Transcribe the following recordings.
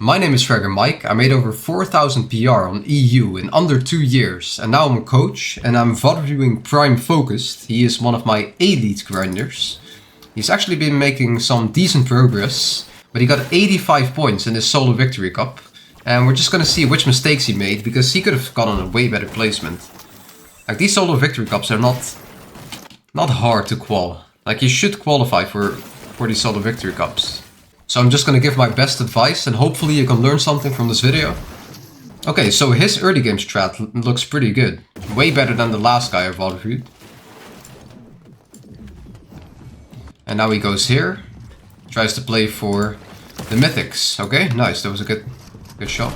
My name is Fragger Mike. I made over 4,000 PR on EU in under 2 years, and now I'm a coach and I'm VOD reviewing Prime Focused. He is one of my elite grinders. He's actually been making some decent progress, but he got 85 points in this solo victory cup, and we're just gonna see which mistakes he made because he could have gotten a way better placement. Like, these solo victory cups are not hard to qual. Like, you should qualify for these solo victory cups. So I'm just gonna give my best advice and hopefully you can learn something from this video. Okay, so his early game strat looks pretty good. Way better than the last guy I VOD reviewed. And now he goes here. Tries to play for the mythics. Okay, nice, that was a good shot.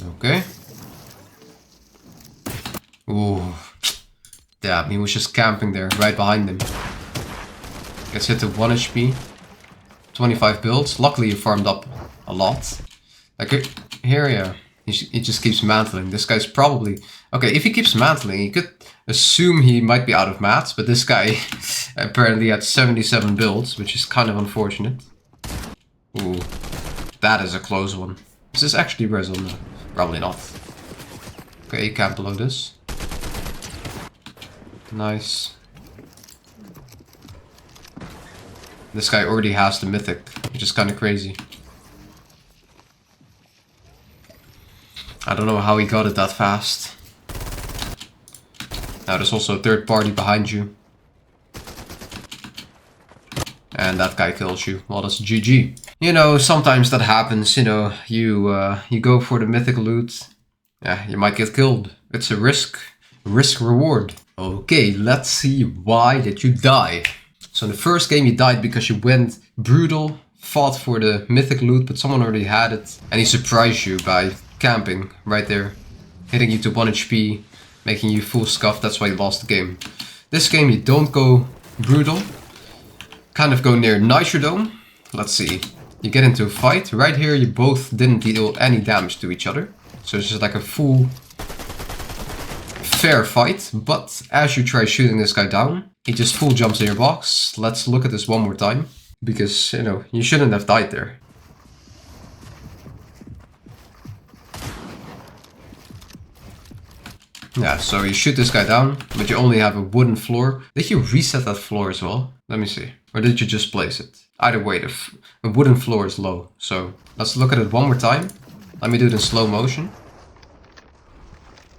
Okay. Ooh. Damn, he was just camping there, right behind him. Gets hit to 1 HP. 25 builds. Luckily he farmed up a lot. Like, here, yeah. He just keeps mantling. This guy's probably... Okay, if he keeps mantling, you could assume he might be out of mats, but this guy apparently had 77 builds, which is kind of unfortunate. Ooh. That is a close one. Is this actually res on? Probably not. Okay, camp below this. Nice. This guy already has the mythic, which is kind of crazy. I don't know how he got it that fast. Now there's also a third party behind you. And that guy kills you. Well, that's GG. You know, sometimes that happens, you know, you go for the mythic loot. Yeah, you might get killed. It's a risk reward. Okay, let's see, why did you die? So in the first game you died because you went brutal, fought for the mythic loot, but someone already had it. And he surprised you by camping right there, hitting you to 1 HP, making you full scuff. That's why you lost the game. This game you don't go brutal, kind of go near Nitrodome. Let's see, you get into a fight. Right here you both didn't deal any damage to each other. So it's just like a full fair fight, but as you try shooting this guy down, he just full jumps in your box. Let's look at this one more time, because, you know, you shouldn't have died there. Yeah, so you shoot this guy down, but you only have a wooden floor. Did you reset that floor as well? Let me see. Or did you just place it? Either way, the wooden floor is low. So let's look at it one more time. Let me do it in slow motion.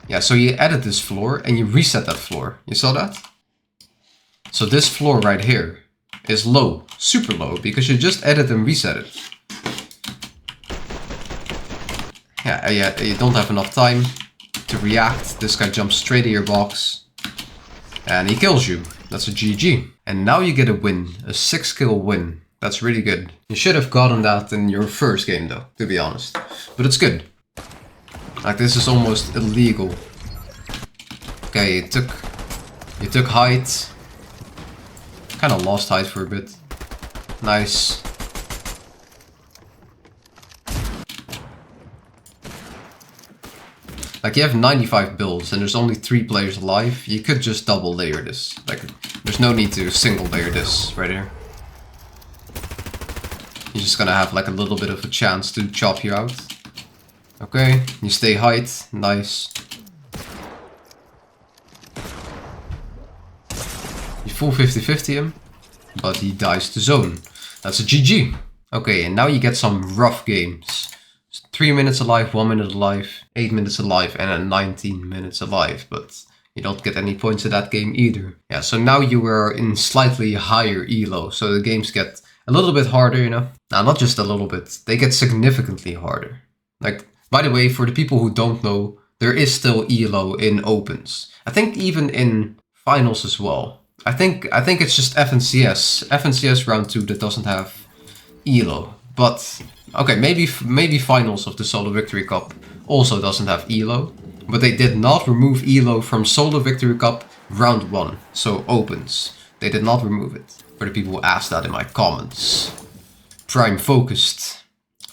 Yeah, so you added this floor and you reset that floor. You saw that? So this floor right here is low, super low, because you just added and reset it. Yeah, you don't have enough time to react. This guy jumps straight in your box and he kills you. That's a GG. And now you get a win, a 6 kill win. That's really good. You should have gotten that in your first game though, to be honest. But it's good. Like, this is almost illegal. Okay, you took height. Kind of lost height for a bit. Nice. Like, you have 95 builds and there's only 3 players alive. You could just double layer this. Like, there's no need to single layer this right here. You're just gonna have like a little bit of a chance to chop you out. Okay, you stay height, nice. You full 50-50 him, but he dies to zone. That's a GG. Okay, and now you get some rough games. 3 minutes alive, 1 minute alive, 8 minutes alive, and then 19 minutes alive, but you don't get any points in that game either. Yeah, so now you are in slightly higher elo, so the games get a little bit harder, you know? Now, not just a little bit, they get significantly harder. Like, by the way, for the people who don't know, there is still elo in opens. I think even in finals as well. I think it's just FNCS round 2 that doesn't have elo. But okay, maybe finals of the Solo Victory Cup also doesn't have elo. But they did not remove elo from Solo Victory Cup round 1. So opens. They did not remove it. For the people who asked that in my comments. Prime Focused.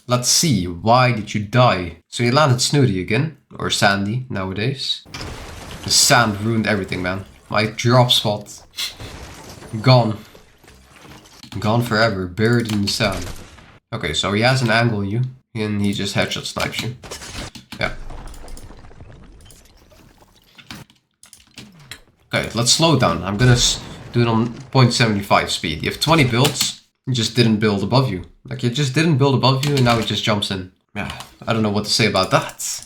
Let's see, why did you die? So you landed Snooty again, or Sandy nowadays. The sand ruined everything, man. My drop spot, gone. Gone forever, buried in the sand. Okay, so he has an angle on you, and he just headshot snipes you. Yeah. Okay, let's slow down. I'm gonna do it on 0.75 speed. You have 20 builds, he just didn't build above you. Like, you just didn't build above you, and now he just jumps in. Yeah, I don't know what to say about that.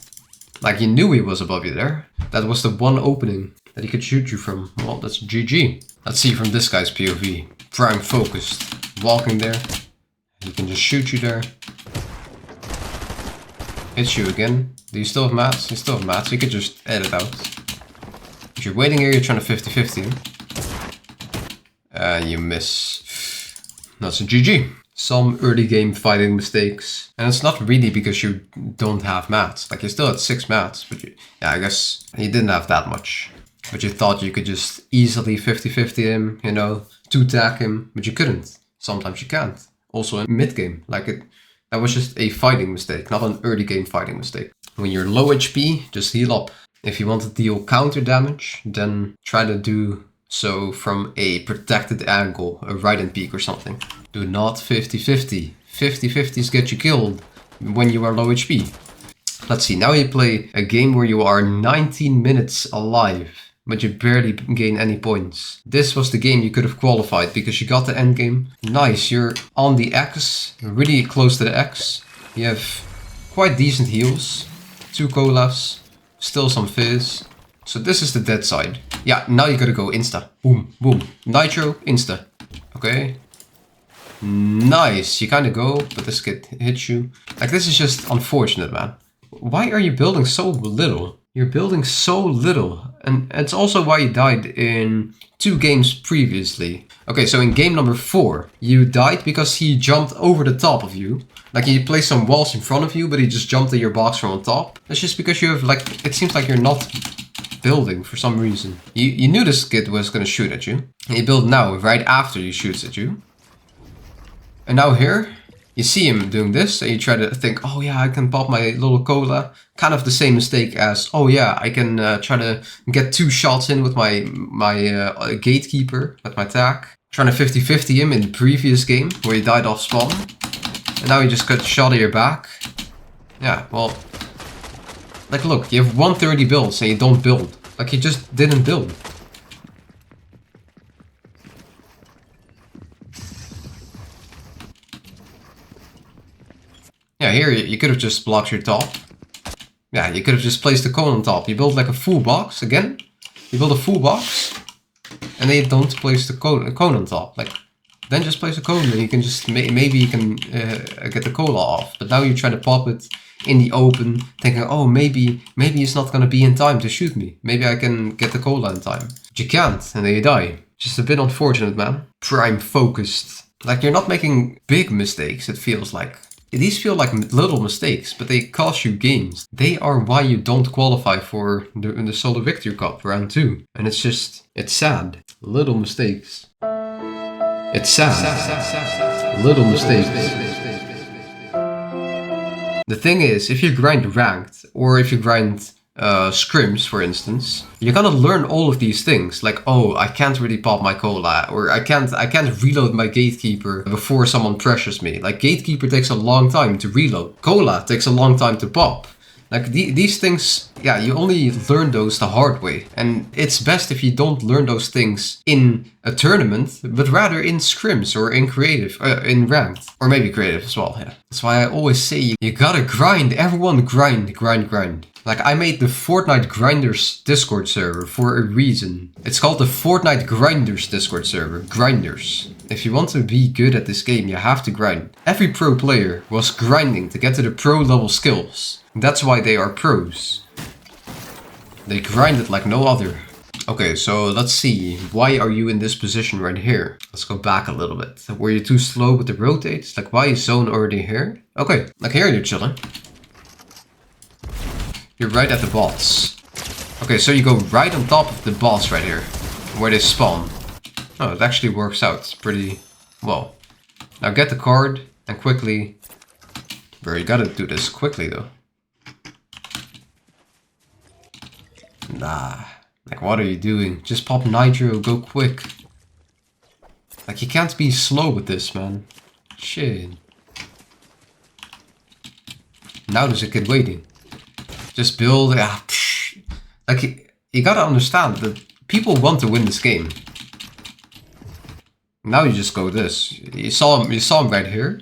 Like, you knew he was above you there. That was the one opening that he could shoot you from. Well, that's GG. Let's see from this guy's POV. Prime focused. Walking there. He can just shoot you there. Hits you again. Do you still have mats? You still have mats. You could just edit out. If you're waiting here, you're trying to 50-50 him. And you miss. That's a GG. Some early game fighting mistakes. And it's not really because you don't have mats. Like, you still had 6 mats. But yeah, I guess you didn't have that much. But you thought you could just easily 50-50 him, you know, 2-tag him. But you couldn't. Sometimes you can't. Also in mid-game. That was just a fighting mistake, not an early game fighting mistake. When you're low HP, just heal up. If you want to deal counter damage, then try to do so from a protected angle, a right and peek or something. Do not 50-50. 50-50s get you killed when you are low HP. Let's see, now you play a game where you are 19 minutes alive, but you barely gain any points. This was the game you could have qualified because you got the end game. Nice, you're on the X, really close to the X. You have quite decent heals, 2 colas, still some fizz. So this is the dead side. Yeah, now you gotta go insta. Boom, boom. Nitro, insta. Okay. Nice, you kinda go, but this kid hits you. Like, this is just unfortunate, man. Why are you building so little? You're building so little. And it's also why you died in 2 games previously. Okay, so in game number 4, you died because he jumped over the top of you. Like, he placed some walls in front of you, but he just jumped at your box from on top. That's just because you have, like, it seems like you're not building for some reason. You knew this kid was gonna shoot at you. And you build now, right after he shoots at you. And now here, you see him doing this, and you try to think, oh yeah, I can pop my little cola. Kind of the same mistake as, oh yeah, I can try to get 2 shots in with my gatekeeper, with my tag. Trying to 50-50 him in the previous game, where he died off spawn. And now he just got shot at your back. Yeah, well, like, look, you have 130 builds and you don't build. Like, you just didn't build. Yeah, here you could have just blocked your top. Yeah, you could have just placed the cone on top. You build like a full box again. You build a full box, and then you don't place the cone on top. Like, then just place a cone, and you can just maybe you can get the cola off. But now you try to pop it in the open, thinking, oh, maybe it's not gonna be in time to shoot me. Maybe I can get the cola in time. But you can't, and then you die. Just a bit unfortunate, man. Prime focused. Like, you're not making big mistakes, it feels like. These feel like little mistakes, but they cost you games. They are why you don't qualify for the Solo Victory Cup round 2. And it's just, it's sad. Little mistakes. It's sad. Little mistakes. The thing is, if you grind ranked, or if you grind scrims, for instance, you're gonna learn all of these things. Like, oh, I can't really pop my cola, or I can't reload my gatekeeper before someone pressures me. Like, gatekeeper takes a long time to reload. Cola takes a long time to pop. Like, these things, yeah, you only learn those the hard way. And it's best if you don't learn those things in a tournament, but rather in scrims or in creative, in ranked. Or maybe creative as well, yeah. That's why I always say, you gotta grind. Everyone grind. Like, I made the Fortnite Grinders Discord server for a reason. It's called the Fortnite Grinders Discord server. Grinders. If you want to be good at this game, you have to grind. Every pro player was grinding to get to the pro level skills. That's why they are pros. They grind it like no other. Okay, so let's see. Why are you in this position right here? Let's go back a little bit. Were you too slow with the rotates? Like, why is zone already here? Okay, like here you're chilling. You're right at the boss. Okay, so you go right on top of the boss right here, where they spawn. Oh, it actually works out pretty well. Now get the card and quickly... Bro, you gotta do this quickly though. Nah, like, what are you doing? Just pop Nitro, go quick. Like, you can't be slow with this, man. Shit. Now there's a kid waiting. Just build. Yeah. Like, you gotta understand that people want to win this game. Now you just go this. You saw him right here.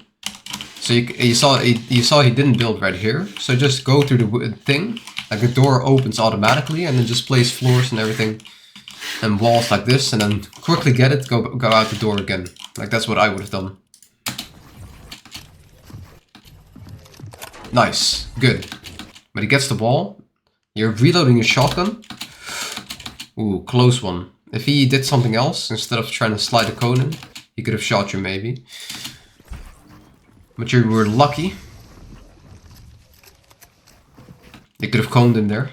So you saw he didn't build right here. So just go through the thing. Like the door opens automatically and then just place floors and everything. And walls like this, and then quickly get it, go out the door again. Like that's what I would have done. Nice, good. But he gets the wall. You're reloading your shotgun. Ooh, close one. If he did something else, instead of trying to slide a cone in, he could have shot you maybe. But you were lucky. You could have coned him there.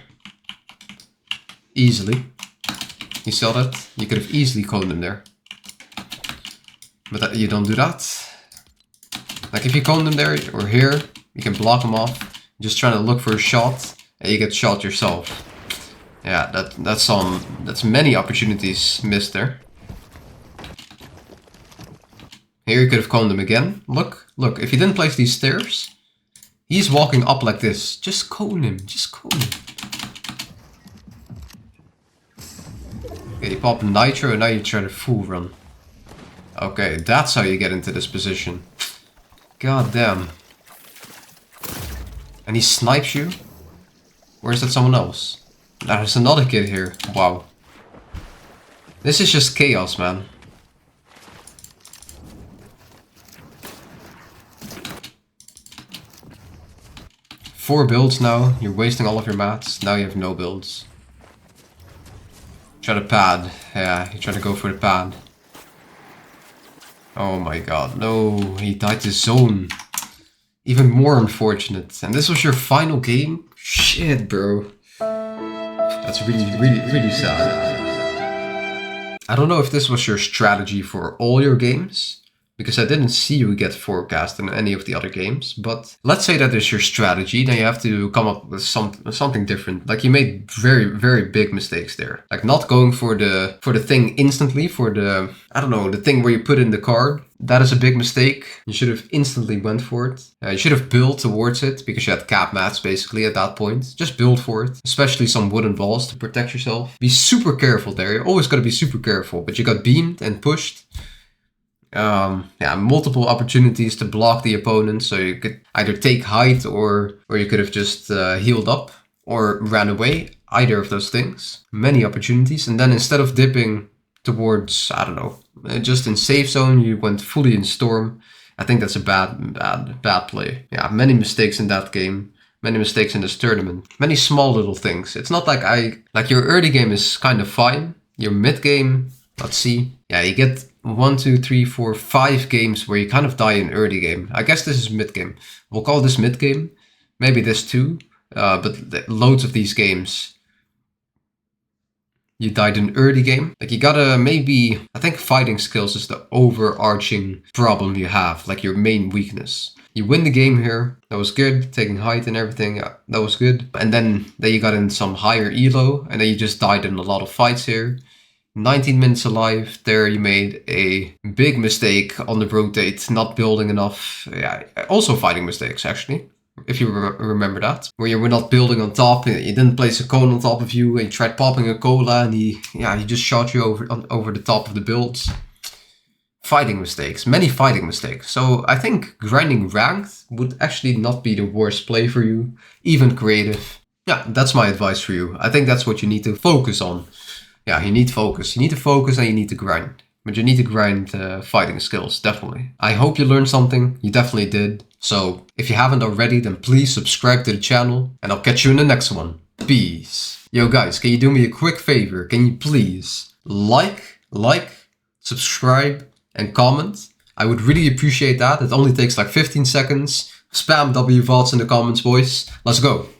Easily. You saw that? You could have easily coned him there. But you don't do that. Like if you coned him there or here, you can block him off. You're just trying to look for a shot and you get shot yourself. Yeah, that's many opportunities missed there. Here you could have coned him again. Look, if he didn't place these stairs, he's walking up like this. Just cone him, just cone him. Okay, you pop nitro and now you try to full run. Okay, that's how you get into this position. God damn. And he snipes you? Or is that someone else? There's another kid here. Wow. This is just chaos, man. Four builds now. You're wasting all of your mats. Now you have no builds. Try to pad. Yeah, you try to go for the pad. Oh my god. No, he died to zone. Even more unfortunate. And this was your final game? Shit, bro. That's really sad. I don't know if this was your strategy for all your games, because I didn't see you get forecast in any of the other games, but let's say that is your strategy, then you have to come up with something different. Like you made very big mistakes there. Like not going for the thing instantly, for the, I don't know, the thing where you put in the card. That is a big mistake. You should have instantly went for it. You should have built towards it, because you had cap mats basically at that point. Just build for it, especially some wooden walls to protect yourself. Be super careful there. You always gotta be super careful, but you got beamed and pushed. Yeah, multiple opportunities to block the opponent, so you could either take height or you could have just healed up or ran away. Either of those things. Many opportunities, and then instead of dipping towards, I don't know, just in safe zone, you went fully in storm. I think that's a bad play. Yeah, many mistakes in that game. Many mistakes in this tournament. Many small little things. It's not like your early game is kind of fine. Your mid game, let's see. Yeah, you get 1, 2, 3, 4, 5 games where you kind of die in early game. I guess this is mid game. We'll call this mid game. Maybe this too. But loads of these games, you died in early game. Like you gotta maybe, I think fighting skills is the overarching problem you have. Like your main weakness. You win the game here. That was good. Taking height and everything. That was good. And then you got in some higher elo. And then you just died in a lot of fights here. 19 minutes alive. There you made a big mistake on the rotate. Not building enough. Yeah, also fighting mistakes actually. If you remember that. Where you were not building on top. You didn't place a cone on top of you. And you tried popping a cola. And he just shot you over the top of the builds. Fighting mistakes, many fighting mistakes. So I think grinding ranked would actually not be the worst play for you, even creative. Yeah, that's my advice for you. I think that's what you need to focus on. Yeah, you need focus. You need to focus and you need to grind. But you need to grind fighting skills, definitely. I hope you learned something. You definitely did. So if you haven't already, then please subscribe to the channel and I'll catch you in the next one. Peace. Yo guys, can you do me a quick favor? Can you please like, subscribe, and comment? I would really appreciate that. It only takes like 15 seconds. Spam WVODs in the comments, boys. Let's go.